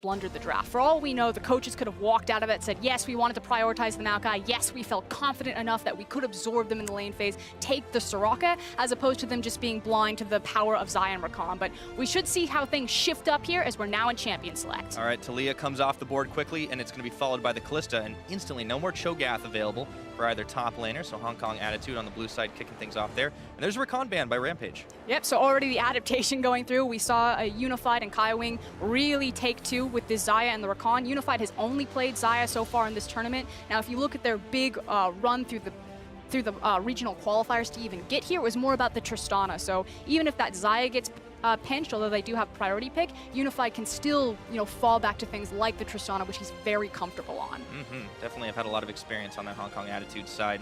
blundered the draft. For all we know, the coaches could have walked out of it and said, yes, we wanted to prioritize the Maokai. Yes, we felt confident enough that we could absorb them in the lane phase, take the Soraka, as opposed to them just being blind to the power of Xayah and Rakan. But we should see how things shift up here as we're now in Champion Select. All right, Taliyah comes off the board quickly, and it's going to be followed by the Kalista, and instantly no more Cho'Gath available for either top laner, so Hong Kong Attitude on the blue side kicking things off there. And there's a Rakan ban by Rampage. Yep, so already the adaptation going through. We saw a Unified and Kaiwing really take to with this Xayah and the Rakan. Unified has only played Xayah so far in this tournament. Now, if you look at their big run through the regional qualifiers to even get here, it was more about the Tristana. So even if that Xayah gets pinched, although they do have priority pick, Unified can still, fall back to things like the Tristana, which he's very comfortable on. Definitely have had a lot of experience on that Hong Kong Attitude side.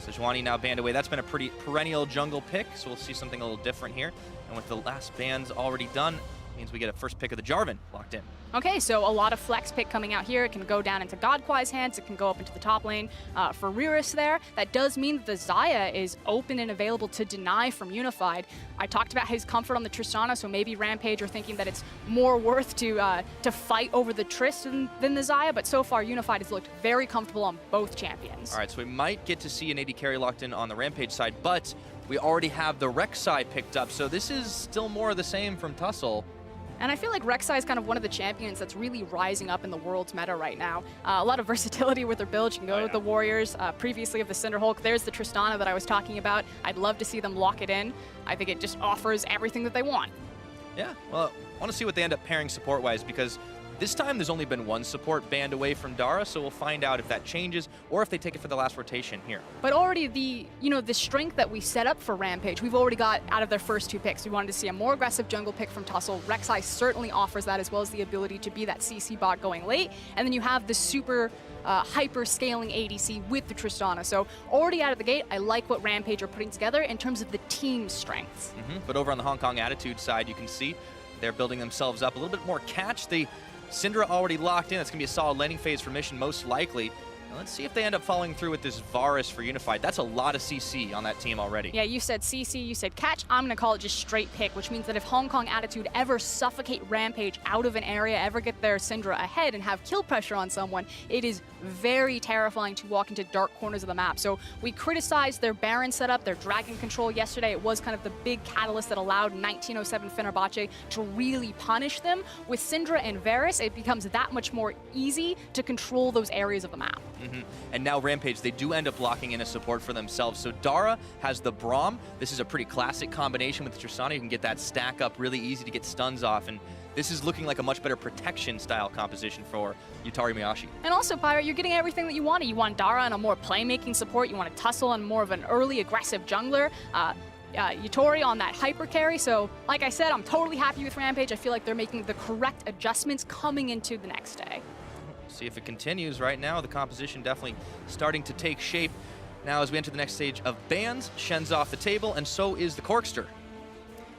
Sejuani now banned away. That's been a pretty perennial jungle pick, so we'll see something a little different here. And with the last bans already done, means we get a first pick of the Jarvan locked in. Okay, so a lot of flex pick coming out here. It can go down into Godquai's hands. It can go up into the top lane for Riris there. That does mean that the Xayah is open and available to deny from Unified. I talked about his comfort on the Tristana, so maybe Rampage are thinking that it's more worth to fight over the Trist than the Xayah, but so far Unified has looked very comfortable on both champions. All right, so we might get to see an AD carry locked in on the Rampage side, but we already have the Rek'Sai picked up, so this is still more of the same from Tussle. And I feel like Rek'Sai is kind of one of the champions that's really rising up in the world's meta right now. A lot of versatility with their build. You can go with the Warriors, previously of the Cinderhulk. There's the Tristana that I was talking about. I'd love to see them lock it in. I think it just offers everything that they want. Yeah, well, I want to see what they end up pairing support-wise, because this time there's only been one support banned away from Dara, so we'll find out if that changes or if they take it for the last rotation here. But already the strength that we set up for Rampage, we've already got out of their first two picks. We wanted to see a more aggressive jungle pick from Tussle. Rek'Sai certainly offers that, as well as the ability to be that CC bot going late. And then you have the super hyper scaling ADC with the Tristana. So already out of the gate, I like what Rampage are putting together in terms of the team strengths. But over on the Hong Kong Attitude side, you can see they're building themselves up a little bit more catch. The Syndra already locked in. It's going to be a solid landing phase for Mission, most likely. And let's see if they end up following through with this Varus for Unified. That's a lot of CC on that team already. Yeah, you said CC, you said catch. I'm going to call it just straight pick, which means that if Hong Kong Attitude ever suffocate Rampage out of an area, ever get their Syndra ahead and have kill pressure on someone, it is very terrifying to walk into dark corners of the map. So we criticized their Baron setup, their Dragon control yesterday. It was kind of the big catalyst that allowed 1907 Fenerbahce to really punish them. With Syndra and Varus, it becomes that much more easy to control those areas of the map. And now Rampage, they do end up locking in a support for themselves. So Dara has the Braum. This is a pretty classic combination with Tristana. You can get that stack up really easy to get stuns off. And this is looking like a much better protection style composition for Yutari Miyashi. And also, Pyra, you're getting everything that you wanted. You want Dara on a more playmaking support. You want a Tussle on more of an early aggressive jungler. Yutori on that hyper carry. So like I said, I'm totally happy with Rampage. I feel like they're making the correct adjustments coming into the next day. See if it continues. Right now, the composition definitely starting to take shape. Now, as we enter the next stage of bans, Shen's off the table, and so is the Corkster.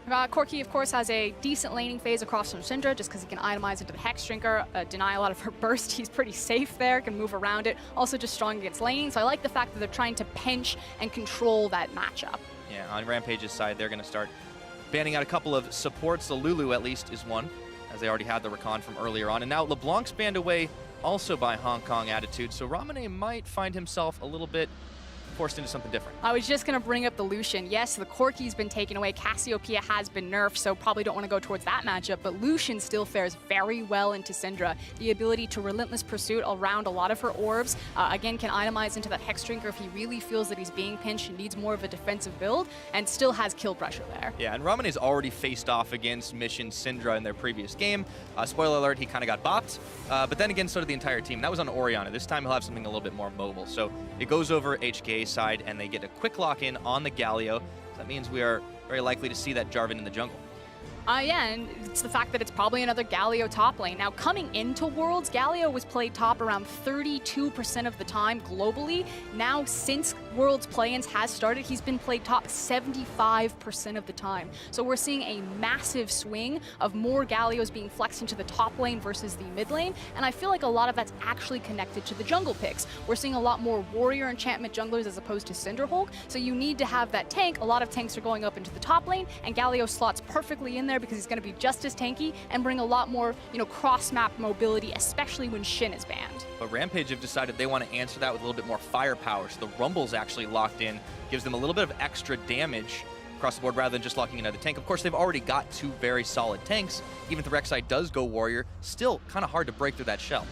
Corki, of course, has a decent laning phase across from Syndra just because he can itemize into the Hex Drinker, deny a lot of her burst. He's pretty safe there, can move around it. Also just strong against laning, so I like the fact that they're trying to pinch and control that matchup. Yeah, on Rampage's side, they're going to start banning out a couple of supports. The Lulu, at least, is one, as they already had the Rakan from earlier on. And now LeBlanc's banned away also by Hong Kong Attitude, so Ramane might find himself a little bit forced into something different. I was just going to bring up the Lucian. Yes, the Corki's been taken away. Cassiopeia has been nerfed, so probably don't want to go towards that matchup, but Lucian still fares very well into Syndra. The ability to relentless pursuit around a lot of her orbs, again, can itemize into that Hex Drinker if he really feels that he's being pinched and needs more of a defensive build, and still has kill pressure there. Yeah, and Ramane's already faced off against Mission Syndra in their previous game. Spoiler alert, he kind of got bopped, but then again, so did the entire team. That was on Orianna. This time he'll have something a little bit more mobile. So it goes over HKA side, and they get a quick lock-in on the Galio. So that means we are very likely to see that Jarvan in the jungle. Yeah, and it's the fact that it's probably another Galio top lane. Now, coming into Worlds, Galio was played top around 32% of the time globally. Now, since Worlds play-ins has started, he's been played top 75% of the time. So we're seeing a massive swing of more Gallios being flexed into the top lane versus the mid lane, and I feel like a lot of that's actually connected to the jungle picks. We're seeing a lot more warrior enchantment junglers as opposed to Cinderhulk, so you need to have that tank. A lot of tanks are going up into the top lane, and Galio slots perfectly in there because he's going to be just as tanky and bring a lot more, cross-map mobility, especially when Shin is banned. But Rampage have decided they want to answer that with a little bit more firepower, so the Rumble's actually locked in, gives them a little bit of extra damage across the board rather than just locking another tank. Of course, they've already got 2 very solid tanks. Even if the Rek'Sai does go warrior, still kind of hard to break through that shell.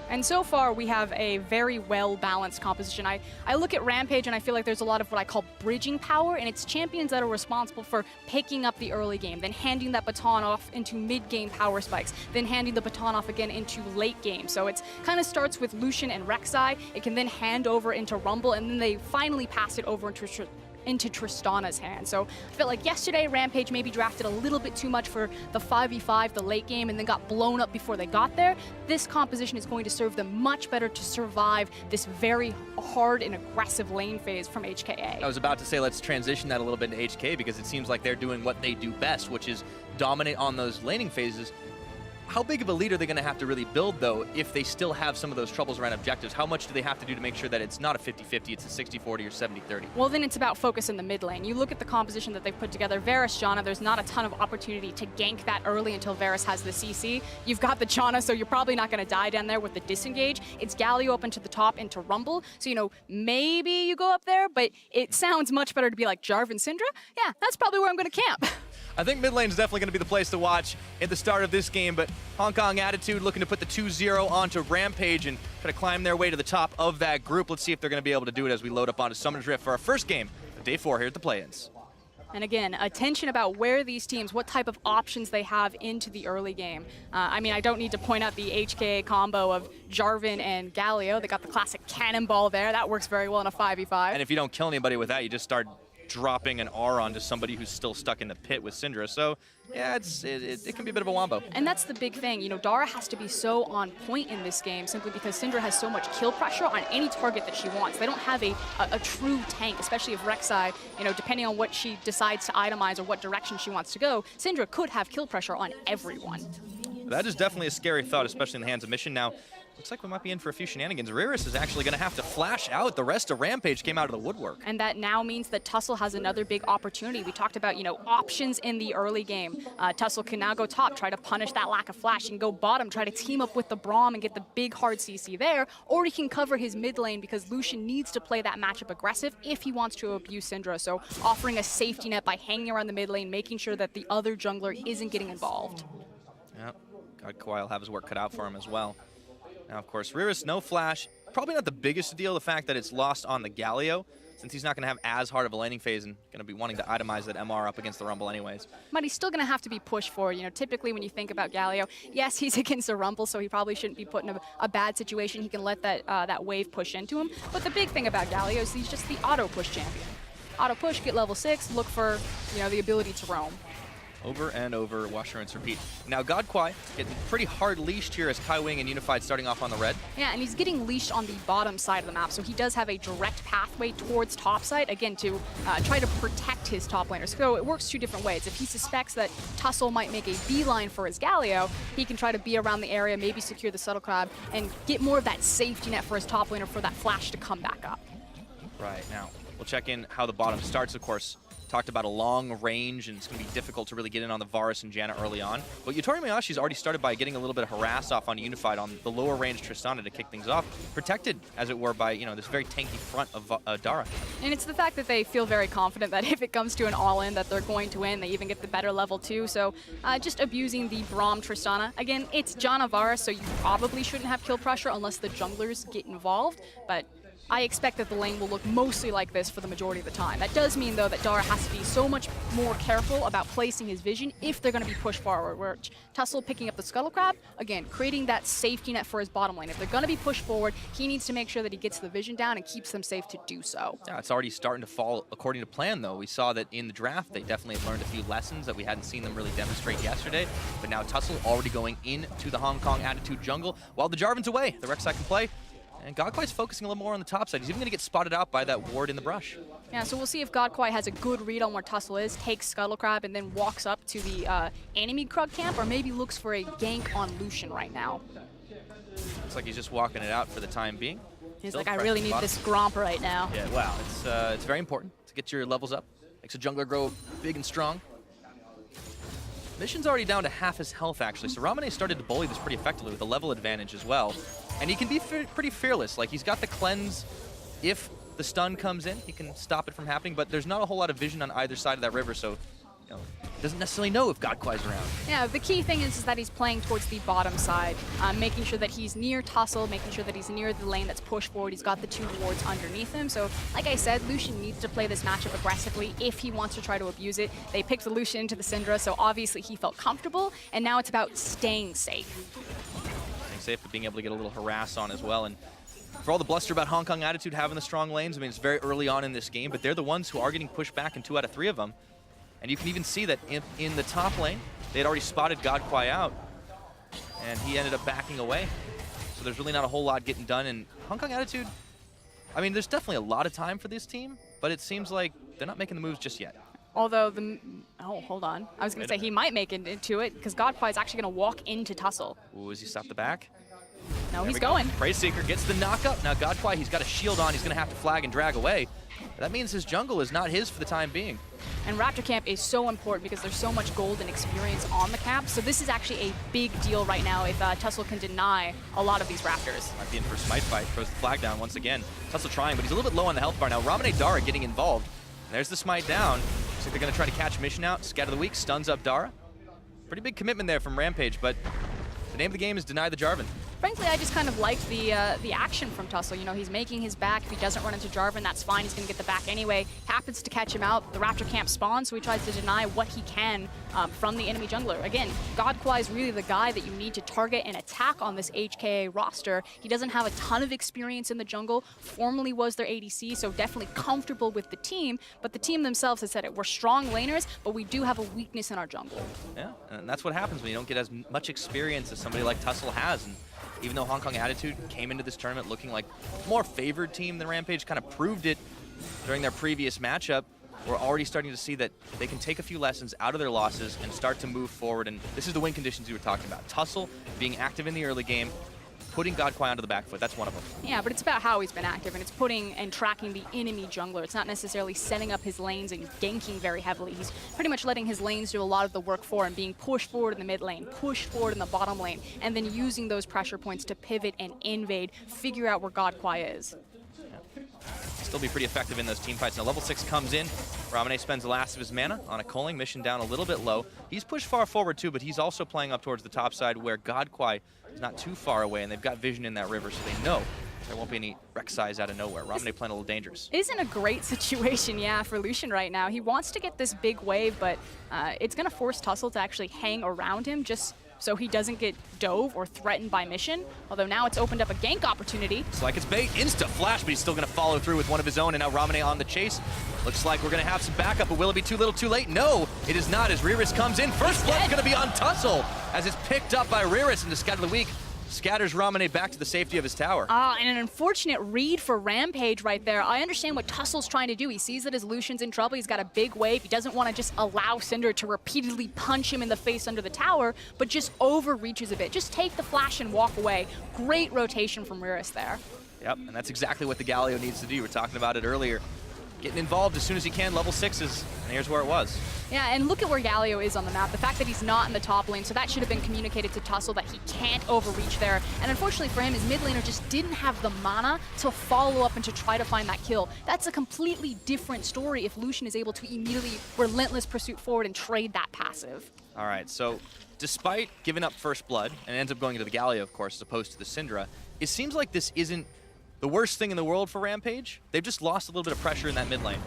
And so far, we have a very well-balanced composition. I look at Rampage and I feel like there's a lot of what I call bridging power, and it's champions that are responsible for picking up the early game, then handing that baton off into mid-game power spikes, then handing the baton off again into late game. So it kind of starts with Lucian and Rek'Sai. It can then hand over into Rumble, and then they finally pass it over into Tristana's hand. So I felt like yesterday Rampage maybe drafted a little bit too much for the 5v5, the late game, and then got blown up before they got there. This composition is going to serve them much better to survive this very hard and aggressive lane phase from HKA. I was about to say let's transition that a little bit to HK because it seems like they're doing what they do best, which is dominate on those laning phases. How big of a lead are they going to have to really build, though, if they still have some of those troubles around objectives? How much do they have to do to make sure that it's not a 50-50, it's a 60-40 or 70-30? Well, then it's about focus in the mid lane. You look at the composition that they've put together. Varus, Janna, there's not a ton of opportunity to gank that early until Varus has the CC. You've got the Janna, so you're probably not going to die down there with the disengage. It's Galio up into the top into Rumble. So, maybe you go up there, but it sounds much better to be like Jarvan Syndra. Yeah, that's probably where I'm going to camp. I think mid lane is definitely going to be the place to watch at the start of this game, but Hong Kong Attitude looking to put the 2-0 onto Rampage and try to climb their way to the top of that group. Let's see if they're going to be able to do it as we load up onto Summoner's Rift for our first game of Day 4 here at the play-ins. And again, attention about where these teams, what type of options they have into the early game. I don't need to point out the HKA combo of Jarvan and Galio. They got the classic cannonball there. That works very well in a 5v5. And if you don't kill anybody with that, you just start dropping an R onto somebody who's still stuck in the pit with Syndra. So yeah, it can be a bit of a wombo. And that's the big thing. Dara has to be so on point in this game simply because Syndra has so much kill pressure on any target that she wants. They don't have a true tank, especially if Rek'Sai, depending on what she decides to itemize or what direction she wants to go, Syndra could have kill pressure on everyone. That is definitely a scary thought, especially in the hands of Mission. Now, looks like we might be in for a few shenanigans. Riris is actually going to have to flash out. The rest of Rampage came out of the woodwork. And that now means that Tussle has another big opportunity. We talked about, options in the early game. Tussle can now go top, try to punish that lack of flash. He can go bottom, try to team up with the Braum and get the big hard CC there. Or he can cover his mid lane because Lucian needs to play that matchup aggressive if he wants to abuse Syndra. So offering a safety net by hanging around the mid lane, making sure that the other jungler isn't getting involved. Yep. God, Kawhi will have his work cut out for him as well. Now, of course, Riris, no flash. Probably not the biggest deal, the fact that it's lost on the Galio, since he's not going to have as hard of a laning phase and going to be wanting to itemize that MR up against the Rumble anyways. But he's still going to have to be pushed for. Typically when you think about Galio, yes, he's against a Rumble, so he probably shouldn't be put in a bad situation. He can let that wave push into him. But the big thing about Galio is he's just the auto-push champion. Auto-push, get level 6, look for, the ability to roam. Over and over, wash, rinse, repeat. Now, God Kwai getting pretty hard leashed here as Kai Wing and Unified starting off on the red. Yeah, and he's getting leashed on the bottom side of the map, so he does have a direct pathway towards top side, again, to try to protect his top laners. So it works 2 different ways. If he suspects that Tussle might make a beeline for his Galio, he can try to be around the area, maybe secure the Subtle Crab, and get more of that safety net for his top laner for that flash to come back up. Right, now, we'll check in how the bottom starts, of course. Talked about a long range, and it's going to be difficult to really get in on the Varus and Janna early on. But Yutori Mayashi's already started by getting a little bit of harass off on Unified on the lower range Tristana to kick things off, protected, as it were, by this very tanky front of Dara. And it's the fact that they feel very confident that if it comes to an all-in that they're going to win. They even get the better level 2, so just abusing the Braum Tristana. Again, it's Janna Varus, so you probably shouldn't have kill pressure unless the junglers get involved, but I expect that the lane will look mostly like this for the majority of the time. That does mean, though, that Dara has to be so much more careful about placing his vision if they're going to be pushed forward, where Tussle picking up the Scuttle Crab, again, creating that safety net for his bottom lane. If they're going to be pushed forward, he needs to make sure that he gets the vision down and keeps them safe to do so. Yeah, it's already starting to fall according to plan, though. We saw that in the draft, they definitely have learned a few lessons that we hadn't seen them really demonstrate yesterday. But now Tussle already going into the Hong Kong Attitude jungle while the Jarvan's away. The Rek'Sai can play. And Godquai's focusing a little more on the top side. He's even going to get spotted out by that ward in the brush. Yeah, so we'll see if Godquai has a good read on where Tussle is, takes Scuttle Crab, and then walks up to the enemy Krug camp, or maybe looks for a gank on Lucian right now. Looks like he's just walking it out for the time being. He's Still like, I really need this Gromp right now. Yeah, wow, it's very important to get your levels up. Makes a jungler grow big and strong. Mission's already down to half his health, actually, so Ramane started to bully this pretty effectively with a level advantage as well. And he can be pretty fearless. Like, he's got the cleanse. If the stun comes in, he can stop it from happening, but there's not a whole lot of vision on either side of that river, so doesn't necessarily know if Godquai's around. Yeah, the key thing is that he's playing towards the bottom side, making sure that he's near Tussle, making sure that he's near the lane that's pushed forward. He's got the 2 wards underneath him. So, like I said, Lucian needs to play this matchup aggressively if he wants to try to abuse it. They picked the Lucian into the Syndra, so obviously he felt comfortable, and now it's about staying safe. Staying safe, but being able to get a little harass on as well. And for all the bluster about Hong Kong Attitude having the strong lanes, I mean, it's very early on in this game, but they're the ones who are getting pushed back in 2 out of 3 of them. And you can even see that in the top lane, they had already spotted Godquai out, and he ended up backing away. So there's really not a whole lot getting done. And Hong Kong Attitude, I mean, there's definitely a lot of time for this team, but it seems like they're not making the moves just yet. Although oh, hold on. I was going to say he might make it into it, because Godquai is actually going to walk into Tussle. Ooh, does he stop the back? No, he's going. Praise Seeker gets the knock-up. Now Godquai, he's got a shield on. He's going to have to flag and drag away. That means his jungle is not his for the time being. And Raptor Camp is so important because there's so much gold and experience on the camp. So this is actually a big deal right now if Tussle can deny a lot of these Raptors. Might be in for a smite fight. Throws the flag down once again. Tussle trying, but he's a little bit low on the health bar now. Ramane Dara getting involved. And there's the smite down. Looks like they're going to try to catch Mission out. Scatter the weak, stuns up Dara. Pretty big commitment there from Rampage, but the name of the game is deny the Jarvan. Frankly, I just kind of like the action from Tussle. You know, he's making his back. If he doesn't run into Jarvan, that's fine. He's going to get the back anyway. Happens to catch him out. The Raptor camp spawns, so he tries to deny what he can from the enemy jungler. Again, Godquai is really the guy that you need to target and attack on this HKA roster. He doesn't have a ton of experience in the jungle. Formerly was their ADC, so definitely comfortable with the team. But the team themselves has said it. We're strong laners, but we do have a weakness in our jungle. Yeah, and that's what happens when you don't get as much experience as somebody like Tussle has. And even though Hong Kong Attitude came into this tournament looking like a more favored team than Rampage, kind of proved it during their previous matchup, we're already starting to see that they can take a few lessons out of their losses and start to move forward. And this is the win conditions you were talking about. Tussle being active in the early game, putting Godquai onto the back foot. That's one of them. Yeah, but it's about how he's been active, and it's putting and tracking the enemy jungler. It's not necessarily setting up his lanes and ganking very heavily. He's pretty much letting his lanes do a lot of the work for him, being pushed forward in the mid lane, pushed forward in the bottom lane, and then using those pressure points to pivot and invade, figure out where Godquai is. Still be pretty effective in those team fights. Now level 6 comes in. Ramane spends the last of his mana on a culling. Mission down a little bit low. He's pushed far forward too, but he's also playing up towards the top side where Godquai is not too far away, and they've got vision in that river, so they know there won't be any wreck size out of nowhere. Ramane playing a little dangerous. Isn't a great situation, yeah, for Lucian right now. He wants to get this big wave, but it's going to force Tussle to actually hang around him just so he doesn't get dove or threatened by Mission. Although now it's opened up a gank opportunity. It's like it's bait, insta flash, but he's still going to follow through with one of his own, and now Ramane on the chase. Looks like we're going to have some backup, but will it be too little too late? No, it is not, as Riris comes in. First blood going to be on Tussle, as it's picked up by Riris, and the Scatter the Weak scatters Ramane back to the safety of his tower. And an unfortunate read for Rampage right there. I understand what Tussle's trying to do. He sees that his Lucian's in trouble. He's got a big wave. He doesn't want to just allow Cinder to repeatedly punch him in the face under the tower, but just overreaches a bit. Just take the flash and walk away. Great rotation from Riris there. Yep, and that's exactly what the Galio needs to do. We were talking about it earlier. Getting involved as soon as he can, level 6s, and here's where it was. Yeah, and look at where Galio is on the map. The fact that he's not in the top lane, so that should have been communicated to Tussle that he can't overreach there. And unfortunately for him, his mid laner just didn't have the mana to follow up and to try to find that kill. That's a completely different story if Lucian is able to immediately relentless pursuit forward and trade that passive. All right, so despite giving up first blood, and ends up going into the Galio, of course, as opposed to the Syndra, it seems like this isn't the worst thing in the world for Rampage. They've just lost a little bit of pressure in that mid lane.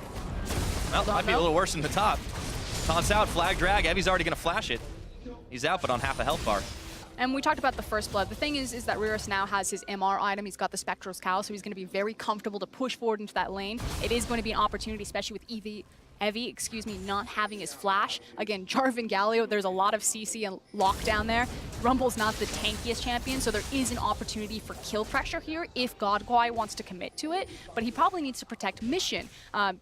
Well, might be a little worse in the top. Taunts out, flag drag. Evi's already going to flash it. He's out, but on half a health bar. And we talked about the first blood. The thing is that Riris now has his MR item. He's got the Spectral's Cowl, so he's going to be very comfortable to push forward into that lane. It is going to be an opportunity, especially with Evie, not having his flash. Again, Jarvan Galio, there's a lot of CC and lockdown there. Rumble's not the tankiest champion, so there is an opportunity for kill pressure here if Godquai wants to commit to it, but he probably needs to protect Mission.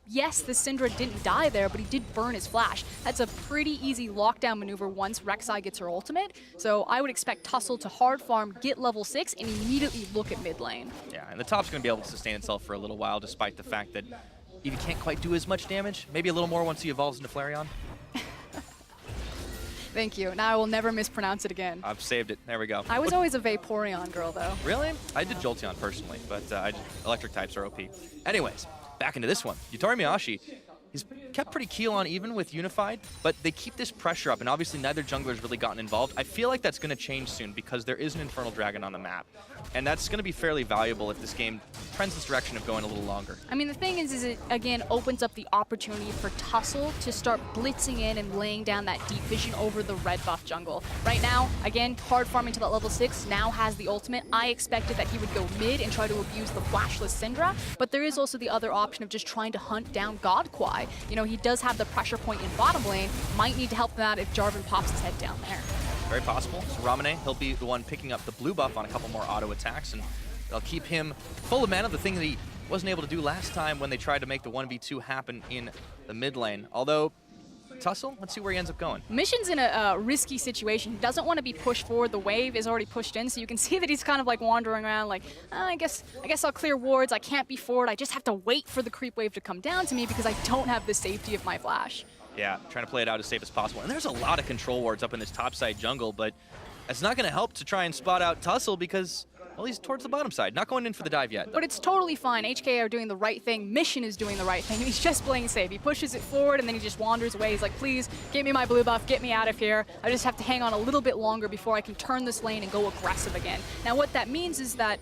Yes, the Syndra didn't die there, but he did burn his flash. That's a pretty easy lockdown maneuver once Rek'Sai gets her ultimate, so I would expect Tussle to hard farm, get level 6, and immediately look at mid lane. Yeah, and the top's going to be able to sustain itself for a little while, despite the fact that Eevee can't quite do as much damage. Maybe a little more once he evolves into Flareon. Thank you. Now I will never mispronounce it again. I've saved it. There we go. I was always a Vaporeon girl, though. Really? I did Jolteon personally, but electric types are OP. Anyways, back into this one. Yutari Miyashi, he's kept pretty keel on even with Unified, but they keep this pressure up, and obviously neither jungler's really gotten involved. I feel like that's going to change soon because there is an Infernal Dragon on the map, and that's going to be fairly valuable if this game trends this direction of going a little longer. I mean, the thing is it, again, opens up the opportunity for Tussle to start blitzing in and laying down that deep vision over the red buff jungle. Right now, again, hard farming to that level 6, now has the ultimate. I expected that he would go mid and try to abuse the flashless Syndra, but there is also the other option of just trying to hunt down Godquai. You know, he does have the pressure point in bottom lane, might need to help them out if Jarvan pops his head down there. Very possible. So Ramane, he'll be the one picking up the blue buff on a couple more auto attacks, and they'll keep him full of mana, the thing that he wasn't able to do last time when they tried to make the 1v2 happen in the mid lane. Although, Tussle, let's see where he ends up going. Mission's in a risky situation. He doesn't want to be pushed forward. The wave is already pushed in, so you can see that he's kind of like wandering around like, I guess I'll clear wards. I can't be forward. I just have to wait for the creep wave to come down to me because I don't have the safety of my flash. Yeah, trying to play it out as safe as possible. And there's a lot of control wards up in this topside jungle, but it's not going to help to try and spot out Tussle because, well, he's towards the bottom side, not going in for the dive yet. But it's totally fine. HK are doing the right thing. Mission is doing the right thing. He's just playing safe. He pushes it forward, and then he just wanders away. He's like, please, get me my blue buff, get me out of here. I just have to hang on a little bit longer before I can turn this lane and go aggressive again. Now, what that means is that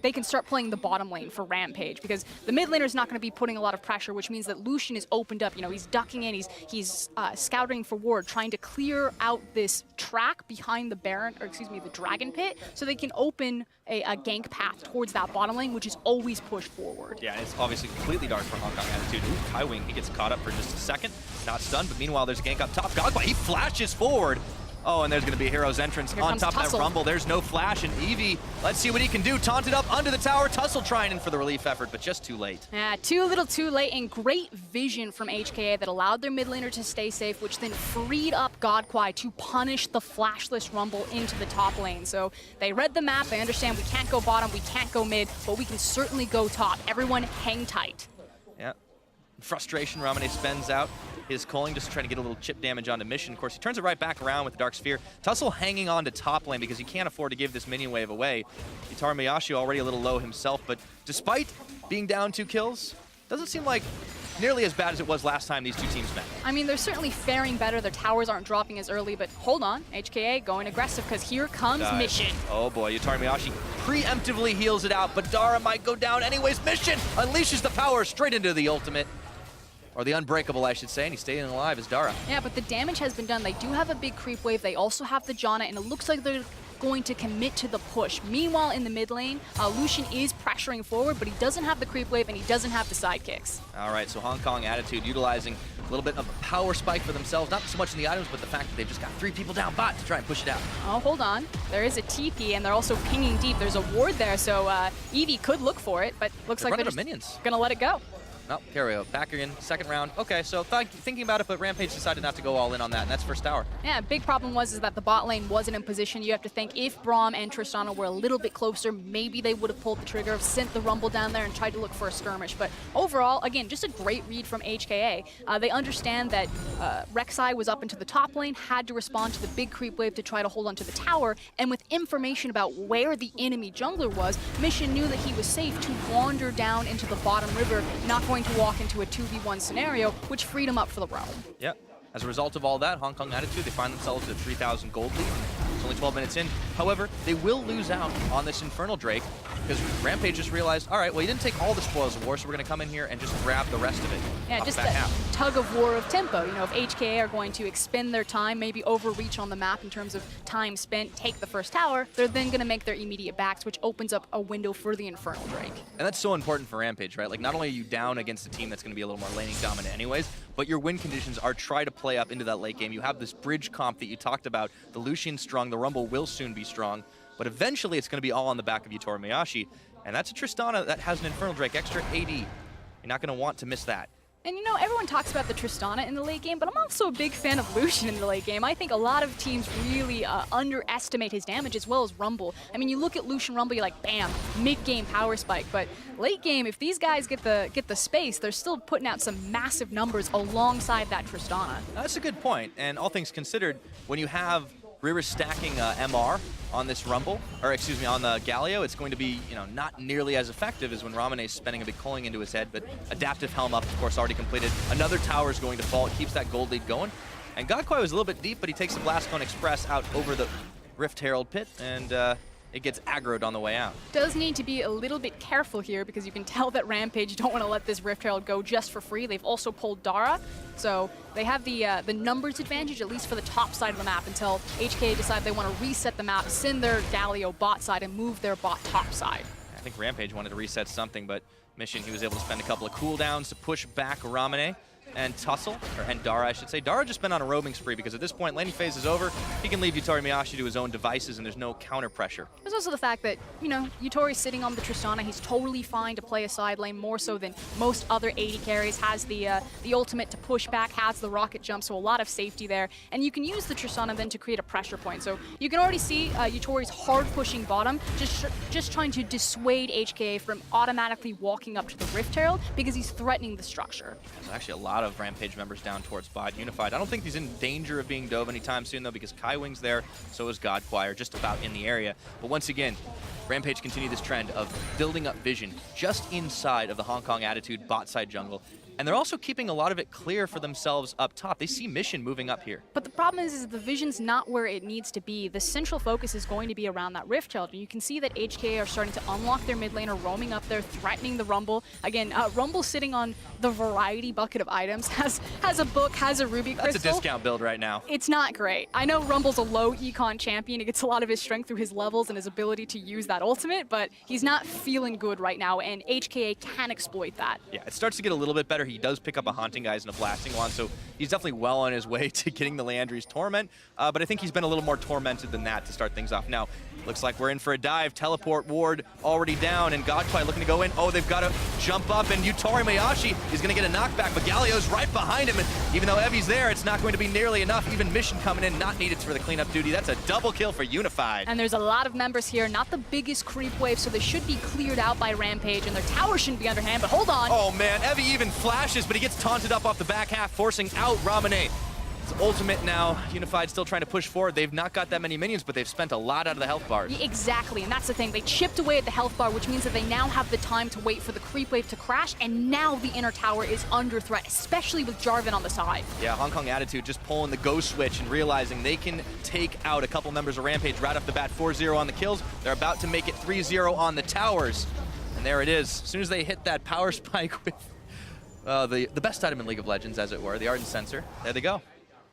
they can start playing the bottom lane for Rampage because the mid laner is not going to be putting a lot of pressure, which means that Lucian is opened up. You know, he's ducking in, he's scouting for ward, trying to clear out this track behind the Baron, or excuse me, the Dragon Pit, so they can open a gank path towards that bottom lane, which is always pushed forward. Yeah, and it's obviously completely dark for Hong Kong Attitude. Ooh, Kaiwing, he gets caught up for just a second, not stunned, but meanwhile there's a gank up top. Godquai, he flashes forward. Oh, and there's going to be a hero's entrance on top of that Rumble. There's no flash, and Eevee, let's see what he can do. Taunted up under the tower. Tussle trying in for the relief effort, but just too late. Yeah, too little too late, and great vision from HKA that allowed their mid laner to stay safe, which then freed up Godquai to punish the flashless Rumble into the top lane. So they read the map. They understand we can't go bottom, we can't go mid, but we can certainly go top. Everyone hang tight. Yeah. Frustration, Ramane spends out his culling just to try to get a little chip damage onto Mission. Of course, he turns it right back around with the Dark Sphere. Tussle hanging on to top lane because he can't afford to give this minion wave away. Yutari Miyashi already a little low himself, but despite being down 2 kills, doesn't seem like nearly as bad as it was last time these two teams met. I mean, they're certainly faring better. Their towers aren't dropping as early, but hold on. HKA going aggressive because here comes Mission. Oh boy, Yutari Miyashi preemptively heals it out, but Dara might go down anyways. Mission unleashes the power straight into the ultimate. Or the Unbreakable, I should say, and he's staying alive as Dara. Yeah, but the damage has been done. They do have a big creep wave. They also have the Janna, and it looks like they're going to commit to the push. Meanwhile, in the mid lane, Lucian is pressuring forward, but he doesn't have the creep wave, and he doesn't have the sidekicks. All right, so Hong Kong Attitude utilizing a little bit of a power spike for themselves. Not so much in the items, but the fact that they've just got 3 people down bot to try and push it out. Oh, hold on. There is a TP, and they're also pinging deep. There's a ward there, so Eevee could look for it, but looks like they're just minions. Gonna let it go. No, Cario, back again, second round. Okay, so thinking about it, but Rampage decided not to go all in on that, and that's first tower. Yeah, big problem was that the bot lane wasn't in position. You have to think if Braum and Tristana were a little bit closer, maybe they would have pulled the trigger, sent the Rumble down there, and tried to look for a skirmish. But overall, again, just a great read from HKA. They understand that Rek'Sai was up into the top lane, had to respond to the big creep wave to try to hold onto the tower, and with information about where the enemy jungler was, Mission knew that he was safe to wander down into the bottom river, not going to walk into a 2v1 scenario, which freed him up for the roam. Yep. As a result of all that, Hong Kong Attitude, they find themselves at 3,000 gold lead. It's only 12 minutes in. However, they will lose out on this Infernal Drake because Rampage just realized, all right, well, you didn't take all the spoils of war, so we're going to come in here and just grab the rest of it. Yeah, just that tug of war of tempo. You know, if HKA are going to expend their time, maybe overreach on the map in terms of time spent, take the first tower, they're then going to make their immediate backs, which opens up a window for the Infernal Drake. And that's so important for Rampage, right? Like, not only are you down against a team that's going to be a little more laning dominant anyways, but your win conditions are try to play up into that late game. You have this bridge comp that you talked about. The Lucian's strong, the Rumble will soon be strong, but eventually it's going to be all on the back of Yutori Miyashi, and that's a Tristana that has an Infernal Drake, extra AD. You're not going to want to miss that. And you know, everyone talks about the Tristana in the late game, but I'm also a big fan of Lucian in the late game. I think a lot of teams really underestimate his damage as well as Rumble. I mean, you look at Lucian Rumble, you're like, bam, mid-game power spike. But late game, if these guys get the space, they're still putting out some massive numbers alongside that Tristana. That's a good point. And all things considered, when you have Rira stacking MR on this Rumble, or excuse me, on the Galio, it's going to be, you know, not nearly as effective as when Ramane's spending a big culling into his head, but Adaptive Helm up, of course, already completed. Another tower is going to fall. It keeps that gold lead going. And Godquai was a little bit deep, but he takes the Blast Cone Express out over the Rift Herald pit, and it gets aggroed on the way out. Does need to be a little bit careful here because you can tell that Rampage don't want to let this Rift Herald go just for free. They've also pulled Dara, so they have the numbers advantage, at least for the top side of the map, until HK decide they want to reset the map, send their Galio bot side, and move their bot top side. I think Rampage wanted to reset something, but Mission, he was able to spend a couple of cooldowns to push back Ramane and Tussle, and Dara, I should say. Dara just been on a roaming spree because at this point, laning phase is over. He can leave Yutori Miyashi to his own devices, and there's no counter pressure. There's also the fact that, you know, Yutori's sitting on the Tristana. He's totally fine to play a side lane, more so than most other AD carries. Has the ultimate to push back, has the rocket jump, so a lot of safety there. And you can use the Tristana then to create a pressure point. So you can already see Yutori's hard pushing bottom, just trying to dissuade HKA from automatically walking up to the Rift Herald because he's threatening the structure. There's actually a lot of Rampage members down towards bot. Unified, I don't think he's in danger of being dove anytime soon, though, because Kai Wing's there, so is Godquire, just about in the area. But once again, Rampage continue this trend of building up vision just inside of the Hong Kong Attitude bot side jungle. And they're also keeping a lot of it clear for themselves up top. They see Mission moving up here. But the problem is the vision's not where it needs to be. The central focus is going to be around that Rift Herald. And you can see that HK are starting to unlock their mid laner, roaming up there, threatening the Rumble. Again, Rumble sitting on the variety bucket of items, has a book, has a Ruby Crystal. That's a discount build right now. It's not great. I know Rumble's a low econ champion. He gets a lot of his strength through his levels and his ability to use that ultimate, but he's not feeling good right now, and HKA can exploit that. Yeah, it starts to get a little bit better. He does pick up a Haunting Guys and a Blasting Wand, so he's definitely well on his way to getting the Leandri's Torment, but I think he's been a little more tormented than that to start things off. Now, looks like we're in for a dive. Teleport ward already down, and Godquai looking to go in. Oh, they've got to jump up, and Yutori Miyashi is going to get a knockback, but Galio's right behind him, and even though Evi's there, it's not going to be nearly enough. Even Mission coming in, not needed for the cleanup duty. That's a double kill for Unified. And there's a lot of members here, not the biggest creep wave, so they should be cleared out by Rampage, and their tower shouldn't be underhand, but hold on. Oh man, Evi even flashes, but he gets taunted up off the back half, forcing out Ramane. It's ultimate now. Unified still trying to push forward. They've not got that many minions, but they've spent a lot out of the health bars. Exactly, and that's the thing. They chipped away at the health bar, which means that they now have the time to wait for the creep wave to crash, and now the inner tower is under threat, especially with Jarvan on the side. Yeah, Hong Kong Attitude just pulling the go switch and realizing they can take out a couple members of Rampage right off the bat. 4-0 on the kills. They're about to make it 3-0 on the towers. And there it is. As soon as they hit that power spike with the best item in League of Legends, as it were, the Ardent Sensor, there they go.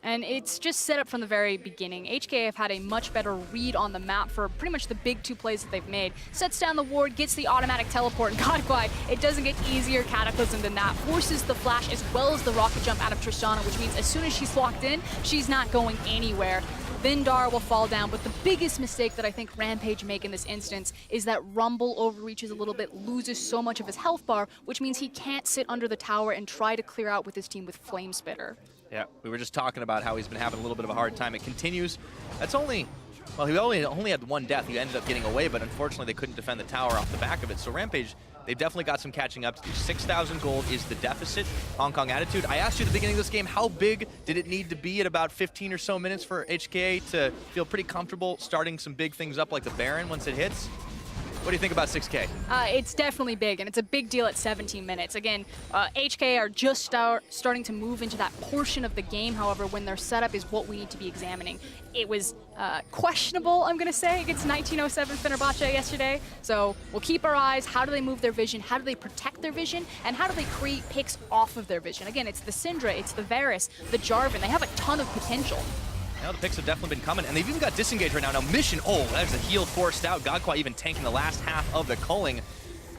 And it's just set up from the very beginning. HK have had a much better read on the map for pretty much the big two plays that they've made. Sets down the ward, gets the automatic teleport, and Godquai, it doesn't get easier Cataclysm than that. Forces the flash as well as the rocket jump out of Tristana, which means as soon as she's locked in, she's not going anywhere. Then Dara will fall down, but the biggest mistake that I think Rampage make in this instance is that Rumble overreaches a little bit, loses so much of his health bar, which means he can't sit under the tower and try to clear out with his team with Flame Spitter. Yeah, we were just talking about how he's been having a little bit of a hard time. It continues. That's only, well, he only had one death. He ended up getting away, but unfortunately they couldn't defend the tower off the back of it. So Rampage, they've definitely got some catching up to do. 6,000 gold is the deficit. Hong Kong Attitude. I asked you at the beginning of this game, how big did it need to be at about 15 or so minutes for HKA to feel pretty comfortable starting some big things up like the Baron once it hits? What do you think about 6K? It's definitely big, and it's a big deal at 17 minutes. Again, HK are just starting to move into that portion of the game, however, when their setup is what we need to be examining. It was questionable, I'm going to say, against 1907 Fenerbahce yesterday. So we'll keep our eyes. How do they move their vision? How do they protect their vision? And how do they create picks off of their vision? Again, it's the Syndra, it's the Varus, the Jarvan. They have a ton of potential. Now the picks have definitely been coming, and they've even got disengaged right now. Now Mission, oh, that's a heal forced out. Godquai even tanking the last half of the culling.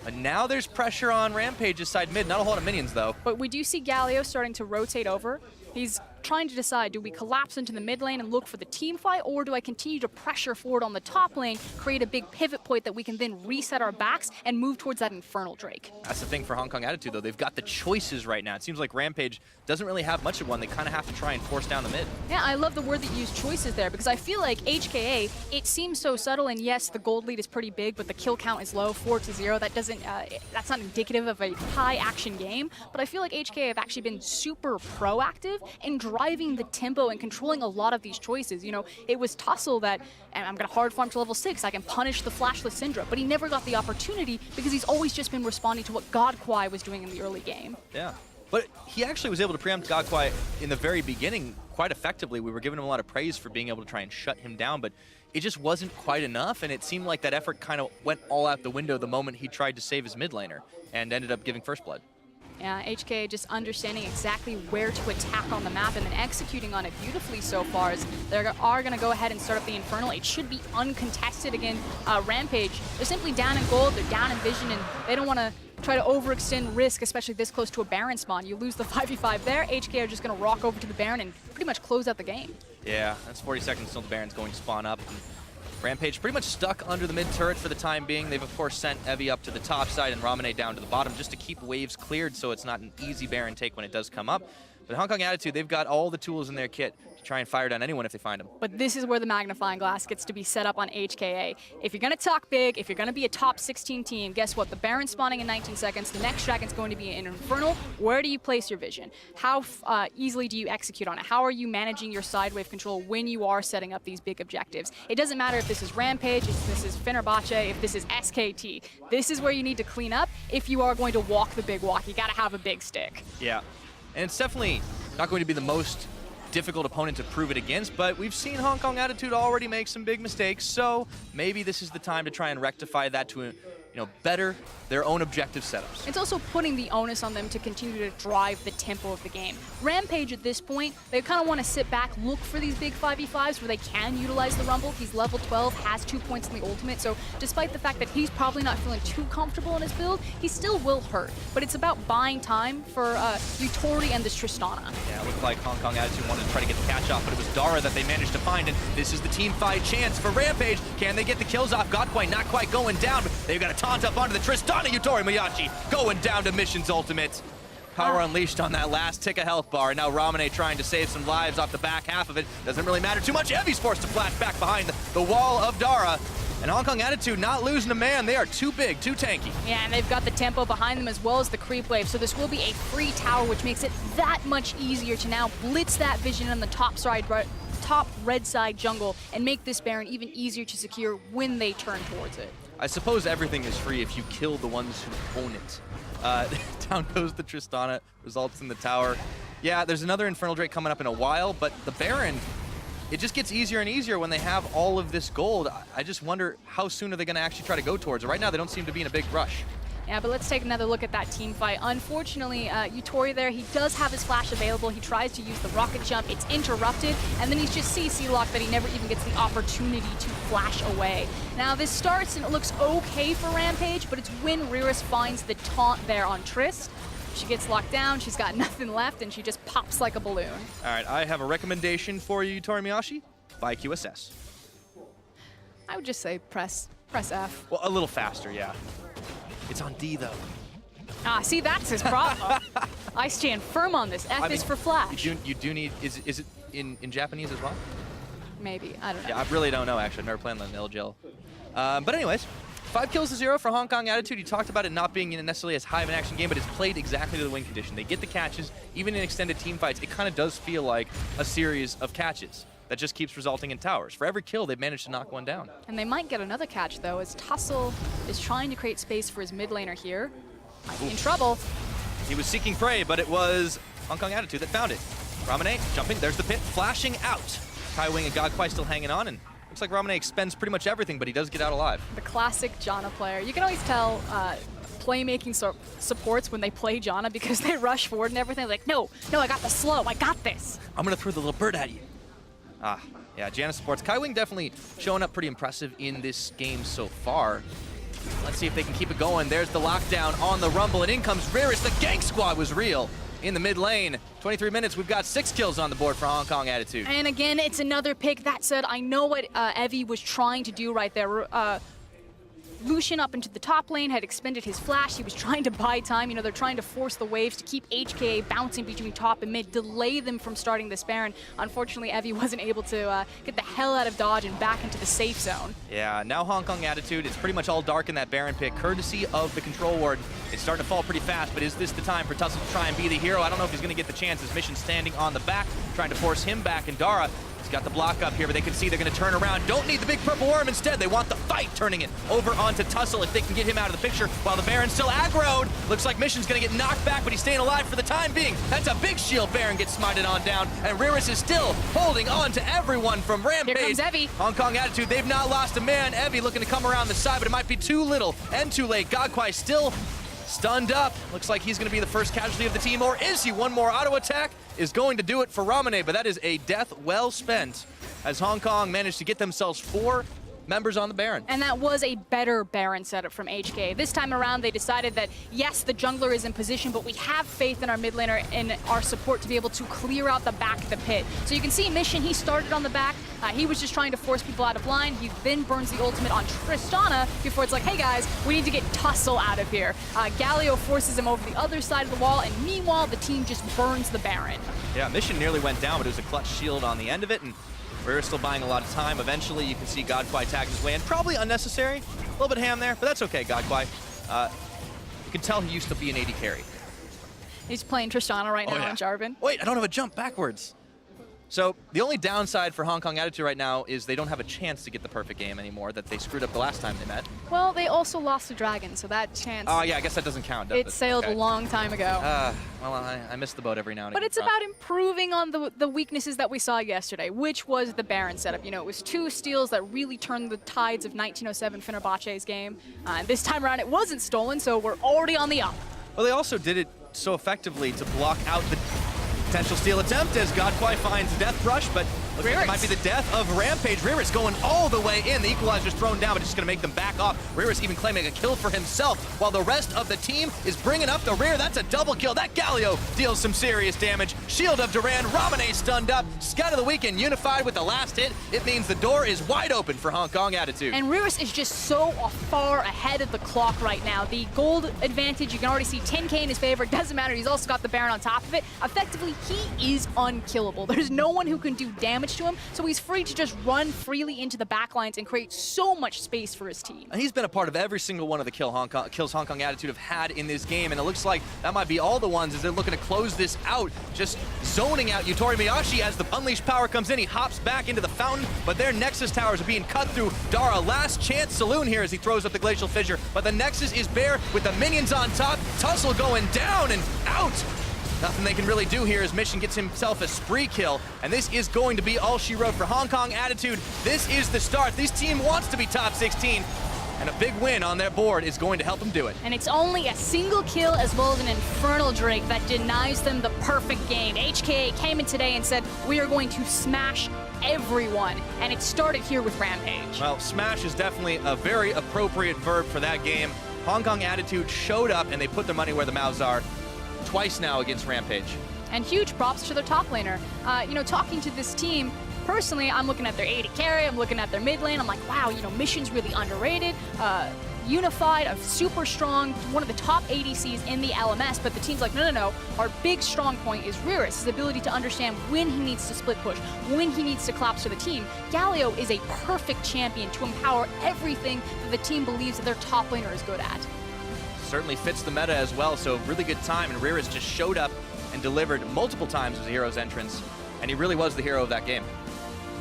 And now there's pressure on Rampage's side mid. Not a whole lot of minions, though. But we do see Galio starting to rotate over. He's trying to decide, do we collapse into the mid lane and look for the team fight, or do I continue to pressure forward on the top lane, create a big pivot point that we can then reset our backs and move towards that Infernal Drake? That's the thing for Hong Kong Attitude, though. They've got the choices right now. It seems like Rampage doesn't really have much of one. They kind of have to try and force down the mid. Yeah, I love the word that you use, choices, there, because I feel like HKA, it seems so subtle, and yes, the gold lead is pretty big, but the kill count is low, 4-0. That doesn't, that's not indicative of a high action game, but I feel like HKA have actually been super proactive in driving the tempo and controlling a lot of these choices. You know, it was Tussle that, and I'm going to hard farm to level 6, I can punish the flashless Syndra, but he never got the opportunity because he's always just been responding to what God Kwai was doing in the early game. Yeah, but he actually was able to preempt God Kwai in the very beginning quite effectively. We were giving him a lot of praise for being able to try and shut him down, but it just wasn't quite enough, and it seemed like that effort kind of went all out the window the moment he tried to save his mid laner and ended up giving first blood. Yeah, HK just understanding exactly where to attack on the map and then executing on it beautifully so far, as they are going to go ahead and start up the Infernal. It should be uncontested again. Rampage, they're simply down in gold, they're down in vision, and they don't want to try to overextend risk, especially this close to a Baron spawn. You lose the 5v5 there, HK are just going to rock over to the Baron and pretty much close out the game. Yeah, that's 40 seconds until the Baron's going to spawn up. Rampage pretty much stuck under the mid turret for the time being. They've, of course, sent Evie up to the top side and Ramane down to the bottom just to keep waves cleared so it's not an easy Baron take when it does come up. But Hong Kong Attitude, they've got all the tools in their kit to try and fire down anyone if they find them. But this is where the magnifying glass gets to be set up on HKA. If you're going to talk big, if you're going to be a top 16 team, guess what? The Baron spawning in 19 seconds, the next Dragon's going to be an Infernal. Where do you place your vision? How easily do you execute on it? How are you managing your side wave control when you are setting up these big objectives? It doesn't matter if this is Rampage, if this is Fenerbahce, if this is SKT. This is where you need to clean up if you are going to walk the big walk. You got to have a big stick. Yeah, and it's definitely not going to be the most difficult opponent to prove it against, but we've seen Hong Kong Attitude already make some big mistakes, so maybe this is the time to try and rectify that to, better their own objective setups. It's also putting the onus on them to continue to drive the tempo of the game. Rampage at this point, they kind of want to sit back, look for these big 5v5s where they can utilize the Rumble. He's level 12, has 2 points in the ultimate, so despite the fact that he's probably not feeling too comfortable in his build, he still will hurt. But it's about buying time for Yutori and this Tristana. Yeah, it looked like Hong Kong Attitude wanted to try to get the catch off, but it was Dara that they managed to find, and this is the team fight chance for Rampage. Can they get the kills off? Godquay not quite going down, but they've got a taunt up onto the Tristana. Yutori Miyachi going down to Mission's ultimate. Power unleashed on that last tick of health bar. Now Ramane trying to save some lives off the back half of it. Doesn't really matter too much. Evie's forced to flash back behind the wall of Dara. And Hong Kong Attitude not losing a man. They are too big, too tanky. Yeah, and they've got the tempo behind them as well as the creep wave. So this will be a free tower, which makes it that much easier to now blitz that vision on the top red side jungle and make this Baron even easier to secure when they turn towards it. I suppose everything is free if you kill the ones who own it. Down goes the Tristana, results in the tower. Yeah, there's another Infernal Drake coming up in a while, but the Baron, it just gets easier and easier when they have all of this gold. I just wonder how soon are they going to actually try to go towards it. Right now, they don't seem to be in a big rush. Yeah, but let's take another look at that team fight. Unfortunately, Yutori there, he does have his flash available. He tries to use the rocket jump. It's interrupted, and then he's just CC locked that he never even gets the opportunity to flash away. Now, this starts and it looks okay for Rampage, but it's when Riris finds the taunt there on Trist. She gets locked down, she's got nothing left, and she just pops like a balloon. All right, I have a recommendation for you, Yutori Miyachi. Buy QSS. I would just say press F. Well, a little faster, yeah. It's on D, though. Ah, see, that's his problem. I stand firm on this. F is for flash. You do need, is it in Japanese as well? Maybe, I don't know. Yeah, I really don't know, actually. I've never played on the LGL. But anyways, 5 kills to 0 for Hong Kong Attitude. You talked about it not being necessarily as high of an action game, but it's played exactly to the win condition. They get the catches. Even in extended team fights, it kind of does feel like a series of catches that just keeps resulting in towers. For every kill, they've managed to knock one down. And they might get another catch, though, as Tussle is trying to create space for his mid laner here. Might be in trouble. He was seeking prey, but it was Hong Kong Attitude that found it. Ramane jumping, there's the pit, flashing out. Kai Wing and Godquai still hanging on, and looks like Ramane expends pretty much everything, but he does get out alive. The classic Janna player. You can always tell playmaking supports when they play Janna because they rush forward and everything. Like, no, I got the slow, I got this. I'm gonna throw the little bird at you. Yeah, Janna supports. Kai Wing definitely showing up pretty impressive in this game so far. Let's see if they can keep it going. There's the lockdown on the Rumble, and in comes Rarus. The gank squad was real in the mid lane. 23 minutes, we've got 6 kills on the board for Hong Kong Attitude. And again, it's another pick. That said, I know what Evie was trying to do right there. Lucian up into the top lane had expended his flash. He was trying to buy time. You know, they're trying to force the waves to keep HKA bouncing between top and mid, delay them from starting this Baron. Unfortunately, Evie wasn't able to get the hell out of dodge and back into the safe zone. Yeah, now Hong Kong Attitude, it's pretty much all dark in that Baron pick, courtesy of the control ward. It's starting to fall pretty fast, but is this the time for Tussle to try and be the hero? I don't know if he's going to get the chance. His Mission standing on the back, trying to force him back, and Dara, he's got the block up here, but they can see they're going to turn around. Don't need the big purple worm. Instead, they want the fight, turning it over onto Tussle if they can get him out of the picture while the Baron's still aggroed. Looks like Mission's going to get knocked back, but he's staying alive for the time being. That's a big shield. Baron gets smited on down, and Rarus is still holding on to everyone from Rampage. Here comes Evie. Hong Kong Attitude, they've not lost a man. Evie looking to come around the side, but it might be too little and too late. Godquai still stunned up. Looks like he's going to be the first casualty of the team, or is he? One more auto attack is going to do it for Ramane, but that is a death well spent as Hong Kong managed to get themselves 4 members on the Baron. And that was a better Baron setup from HK. This time around, they decided that, yes, the jungler is in position, but we have faith in our mid laner and our support to be able to clear out the back of the pit. So you can see Mission, he started on the back. He was just trying to force people out of line. He then burns the ultimate on Tristana before it's like, hey guys, we need to get Tussle out of here. Galio forces him over the other side of the wall, and meanwhile, the team just burns the Baron. Yeah, Mission nearly went down, but it was a clutch shield on the end of it, and we're still buying a lot of time. Eventually, you can see Godquai tag his way in. Probably unnecessary. A little bit ham there, but that's okay, Godquai. You can tell he used to be an AD carry. He's playing Tristana right now on Jarvan. Wait, I don't have a jump backwards. So the only downside for Hong Kong Attitude right now is they don't have a chance to get the perfect game anymore that they screwed up the last time they met. Well, they also lost the dragon, so that chance... Oh, yeah, I guess that doesn't count, does it? It sailed a long time ago. Well, I miss the boat every now and But again. it's about improving on the weaknesses that we saw yesterday, which was the Baron setup. You know, it was 2 steals that really turned the tides of 1907 Fenerbahce's game. And this time around, it wasn't stolen, so we're already on the up. Well, they also did it so effectively to block out the potential steal attempt as Godquai finds Death Rush, but looks like it might be the death of Rampage. Rarus going all the way in. The equalizer's thrown down, but it's just going to make them back off. Rarus even claiming a kill for himself, while the rest of the team is bringing up the rear. That's a double kill. That Galio deals some serious damage. Shield of Duran. Ramane stunned up. Scout of the Weekend unified with the last hit. It means the door is wide open for Hong Kong Attitude. And Rarus is just so far ahead of the clock right now. The gold advantage, you can already see 10k in his favor. Doesn't matter. He's also got the Baron on top of it. Effectively, he is unkillable. There's no one who can do damage to him, so he's free to just run freely into the backlines and create so much space for his team. And he's been a part of every single one of the kills Hong Kong Attitude have had in this game, and it looks like that might be all the ones as they're looking to close this out, just zoning out Yutori Miyashi as the unleashed power comes in. He hops back into the fountain, but their Nexus towers are being cut through. Dara, last chance saloon here as he throws up the Glacial Fissure, but the Nexus is bare with the minions on top. Tussle going down and out. Nothing they can really do here as Mission gets himself a spree kill, and this is going to be all she wrote for Hong Kong Attitude. This is the start. This team wants to be top 16, and a big win on their board is going to help them do it. And it's only a single kill as well as an Infernal Drake that denies them the perfect game. HKA came in today and said, we are going to smash everyone, and it started here with Rampage. Well, smash is definitely a very appropriate verb for that game. Hong Kong Attitude showed up, and they put their money where the mouths are. Twice now against Rampage. And huge props to their top laner. You know, talking to this team, personally, I'm looking at their AD carry, I'm looking at their mid lane, I'm like, wow, you know, Mission's really underrated. Unified, a super strong, one of the top ADCs in the LMS, but the team's like, no. Our big strong point is Rarus, his ability to understand when he needs to split push, when he needs to collapse for the team. Galio is a perfect champion to empower everything that the team believes that their top laner is good at. Certainly fits the meta as well, so really good time, and Rarus just showed up and delivered multiple times as a hero's entrance, and he really was the hero of that game.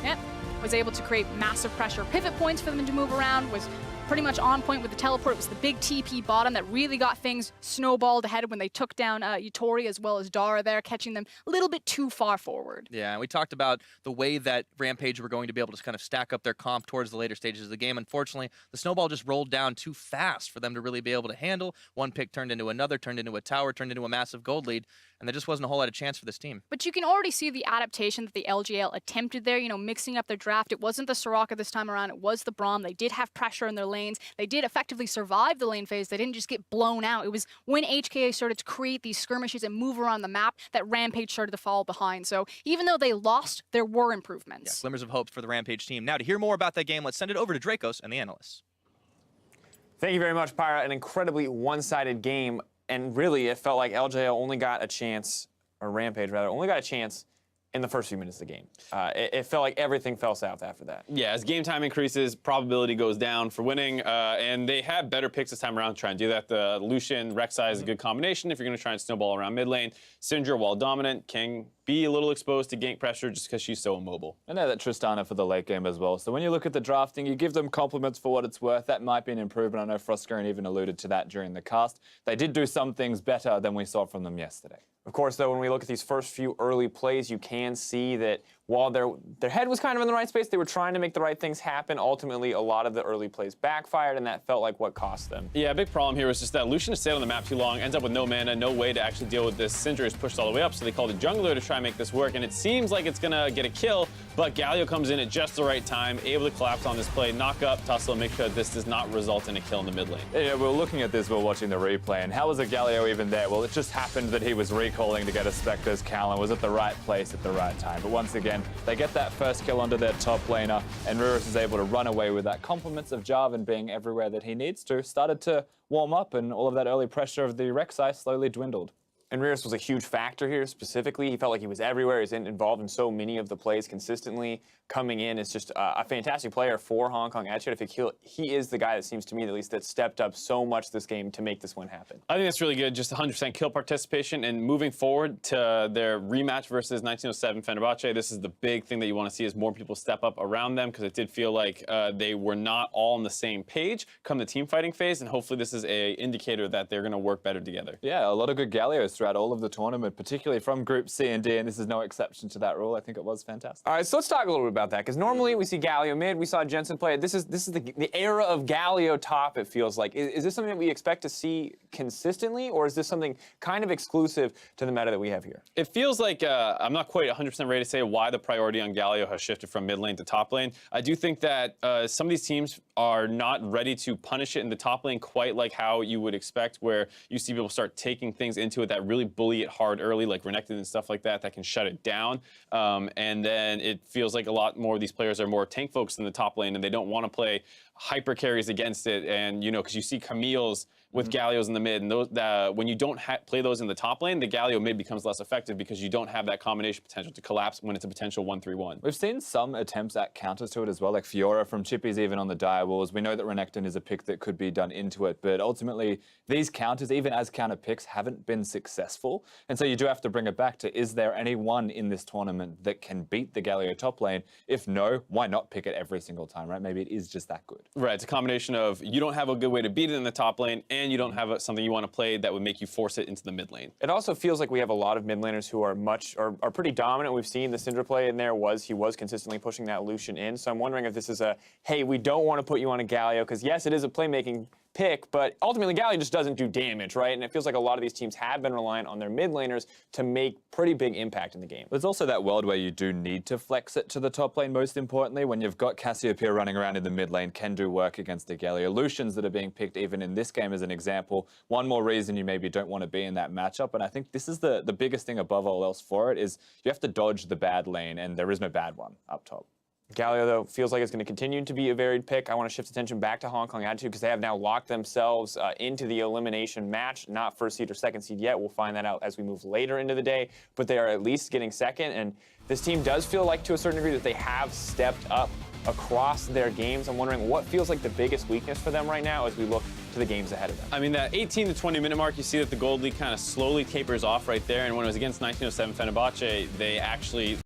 Yep, was able to create massive pressure pivot points for them to move around, was pretty much on point with the teleport. It was the big TP bottom that really got things snowballed ahead when they took down Yutori as well as Dara there, catching them a little bit too far forward. Yeah, and we talked about the way that Rampage were going to be able to kind of stack up their comp towards the later stages of the game. Unfortunately, the snowball just rolled down too fast for them to really be able to handle. One pick turned into another, turned into a tower, turned into a massive gold lead, and there just wasn't a whole lot of chance for this team. But you can already see the adaptation that the LGL attempted there, you know, mixing up their draft. It wasn't the Soraka this time around, it was the Braum. They did have pressure in their lanes. They did effectively effectively survived the lane phase. They didn't just get blown out. It was when HKA started to create these skirmishes and move around the map that Rampage started to fall behind. So even though they lost, there were improvements. Yeah, glimmers of hope for the Rampage team. Now, to hear more about that game, let's send it over to Dracos and the analysts. Thank you very much, Pyra. An incredibly one-sided game, and really it felt like LJO only got a chance, or Rampage rather, only got a chance in the first few minutes of the game. It felt like everything fell south after that. Yeah, as game time increases, probability goes down for winning, and they had better picks this time around to try and do that. The Lucian, Rek'Sai is a good combination if you're going to try and snowball around mid lane. Syndra, while dominant, can be a little exposed to gank pressure just because she's so immobile. I know that Tristana for the late game as well. So when you look at the drafting, you give them compliments for what it's worth. That might be an improvement. I know Frostgaren even alluded to that during the cast. They did do some things better than we saw from them yesterday. Of course, though, when we look at these first few early plays, you can see that while their head was kind of in the right space, they were trying to make the right things happen. Ultimately, a lot of the early plays backfired, and that felt like what cost them. Yeah, a big problem here was just that Lucian has stayed on the map too long, ends up with no mana, no way to actually deal with this. Syndra is pushed all the way up, so they called a jungler to try and make this work, and it seems like it's going to get a kill, but Galio comes in at just the right time, able to collapse on this play, knock up, tussle, and make sure that this does not result in a kill in the mid lane. Yeah, we're looking at this, we're watching the replay, and how was a Galio even there? Well, it just happened that he was recalling to get a Spectre's Callan, was at the right place at the right time. But once again, they get that first kill onto their top laner, and Rurus is able to run away with that. Compliments of Jarvan being everywhere that he needs to. Started to warm up, and all of that early pressure of the Rek'Sai slowly dwindled. And Rurus was a huge factor here specifically. He felt like he was everywhere. He's involved in so many of the plays consistently. Coming in is just a fantastic player for Hong Kong Attitude. I think he is the guy that seems to me, at least, that stepped up so much this game to make this one happen. I think that's really good, just 100% kill participation, and moving forward to their rematch versus 1907 Fenerbahce, this is the big thing that you want to see is more people step up around them, because it did feel like they were not all on the same page come the team fighting phase, and hopefully this is an indicator that they're going to work better together. Yeah, a lot of good Galios throughout all of the tournament, particularly from Group C and D, and this is no exception to that rule. I think it was fantastic. All right, so let's talk a little bit about that, because normally we see Galio mid, we saw Jensen play it. This is the era of Galio top, it feels like. Is this something that we expect to see consistently, or is this something kind of exclusive to the meta that we have here? It feels like I'm not quite 100% ready to say why the priority on Galio has shifted from mid lane to top lane. I do think that some of these teams are not ready to punish it in the top lane quite like how you would expect, where you see people start taking things into it that really bully it hard early, like Renekton and stuff like that can shut it down. And then it feels like a lot more of these players are more tank focused in the top lane, and they don't want to play hyper carries against it. And, you know, because you see Camille's with Galios in the mid, and those when you don't play those in the top lane, the Galio mid becomes less effective because you don't have that combination potential to collapse when it's a potential 1-3-1. We've seen some attempts at counters to it as well, like Fiora from Chippy's even on the Direwolves. We know that Renekton is a pick that could be done into it, but ultimately these counters, even as counter picks, haven't been successful. And so you do have to bring it back to, is there anyone in this tournament that can beat the Galio top lane? If no, why not pick it every single time, right? Maybe it is just that good. Right, it's a combination of you don't have a good way to beat it in the top lane, and you don't have something you want to play that would make you force it into the mid lane. It also feels like we have a lot of mid laners who are pretty dominant. We've seen the Syndra play in there he was consistently pushing that Lucian in. So I'm wondering if this is a, hey, we don't want to put you on a Galio, because yes, it is a playmaking pick, but ultimately Galio just doesn't do damage, right? And it feels like a lot of these teams have been reliant on their mid laners to make pretty big impact in the game. There's also that world where you do need to flex it to the top lane, most importantly, when you've got Cassiopeia running around in the mid lane, can do work against the Galio. Lucians that are being picked even in this game as an example. One more reason you maybe don't want to be in that matchup, and I think this is the biggest thing above all else for it, is you have to dodge the bad lane, and there is no bad one up top. Galio, though, feels like it's going to continue to be a varied pick. I want to shift attention back to Hong Kong Attitude, because they have now locked themselves into the elimination match. Not first seed or second seed yet. We'll find that out as we move later into the day, but they are at least getting second, and this team does feel like, to a certain degree, that they have stepped up across their games. I'm wondering what feels like the biggest weakness for them right now as we look to the games ahead of them. I mean, that 18 to 20 minute mark, you see that the gold league kind of slowly tapers off right there, and when it was against 1907 Fenerbahce, they actually